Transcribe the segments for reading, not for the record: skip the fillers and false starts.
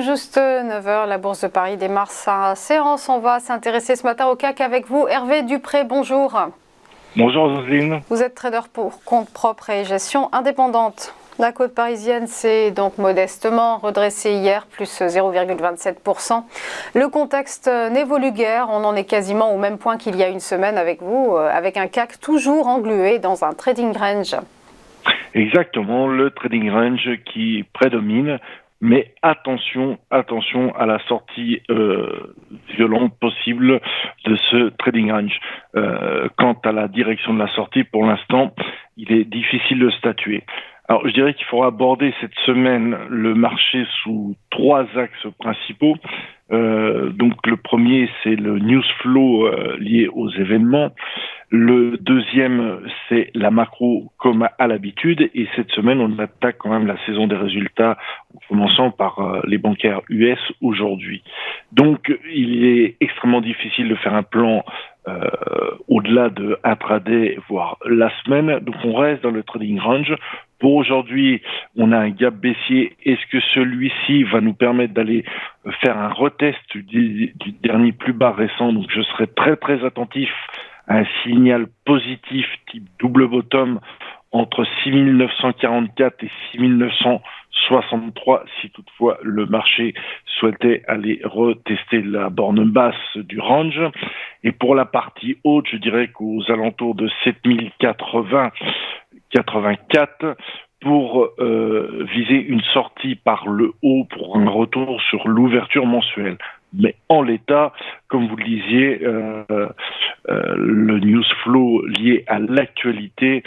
tout juste 9 heures, la Bourse de Paris démarre sa séance. On va s'intéresser ce matin au CAC avec vous. Hervé Dupré, bonjour. Bonjour Jocelyne. Vous êtes trader pour compte propre et gestion indépendante. La côte parisienne s'est donc modestement redressée hier, plus 0,27%. Le contexte n'évolue guère, on en est quasiment au même point qu'il y a une semaine avec vous, avec un CAC toujours englué dans un trading range. Exactement, le trading range qui prédomine, mais attention à la sortie violente possible de ce trading range. Quant à la direction de la sortie, pour l'instant, il est difficile de statuer. Alors, je dirais qu'il faudra aborder cette semaine le marché sous trois axes principaux. Donc, le premier, c'est le news flow lié aux événements. Le deuxième, c'est la macro comme à l'habitude. Et cette semaine, on attaque quand même la saison des résultats, en commençant par les bancaires US aujourd'hui. Donc, il est extrêmement difficile de faire un plan au-delà de intraday, voire la semaine. Donc, on reste dans le trading range. Pour aujourd'hui, on a un gap baissier. Est-ce que celui-ci va nous permettre d'aller faire un retest du dernier plus bas récent? Donc, je serai très attentif à un signal positif type double bottom entre 6944 et 6963 si toutefois le marché souhaitait aller retester la borne basse du range. Et pour la partie haute, je dirais qu'aux alentours de 7080-84 pour viser une sortie par le haut pour un retour sur l'ouverture mensuelle. Mais en l'état, comme vous le disiez, le news flow lié à l'actualité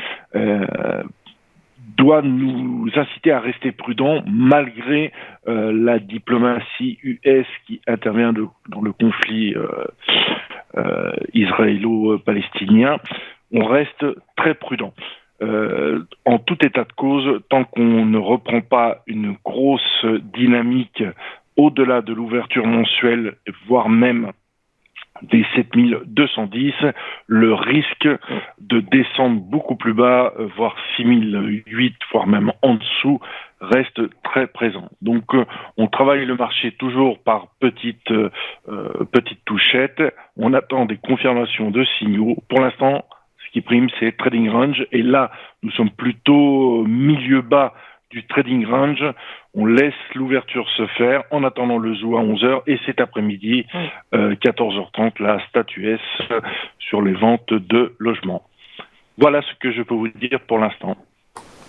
doit nous inciter à rester prudents malgré la diplomatie US qui intervient dans le conflit israélo-palestinien. On reste très prudent. En tout état de cause, tant qu'on ne reprend pas une grosse dynamique au-delà de l'ouverture mensuelle, voire même des 7210, le risque de descendre beaucoup plus bas, voire 6008, voire même en dessous, reste très présent. Donc, on travaille le marché toujours par petites touchettes. On attend des confirmations de signaux. Pour l'instant, ce qui prime, c'est trading range. Et là, nous sommes plutôt milieu bas du trading range. On laisse l'ouverture se faire en attendant le zoo à 11h et cet après-midi, 14h30, la statue S sur les ventes de logements. Voilà ce que je peux vous dire pour l'instant.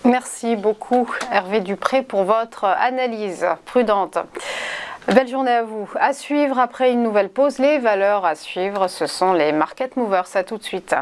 Merci beaucoup Hervé Dupré pour votre analyse prudente. Belle journée à vous. À suivre après une nouvelle pause, les valeurs à suivre, ce sont les market movers. À tout de suite.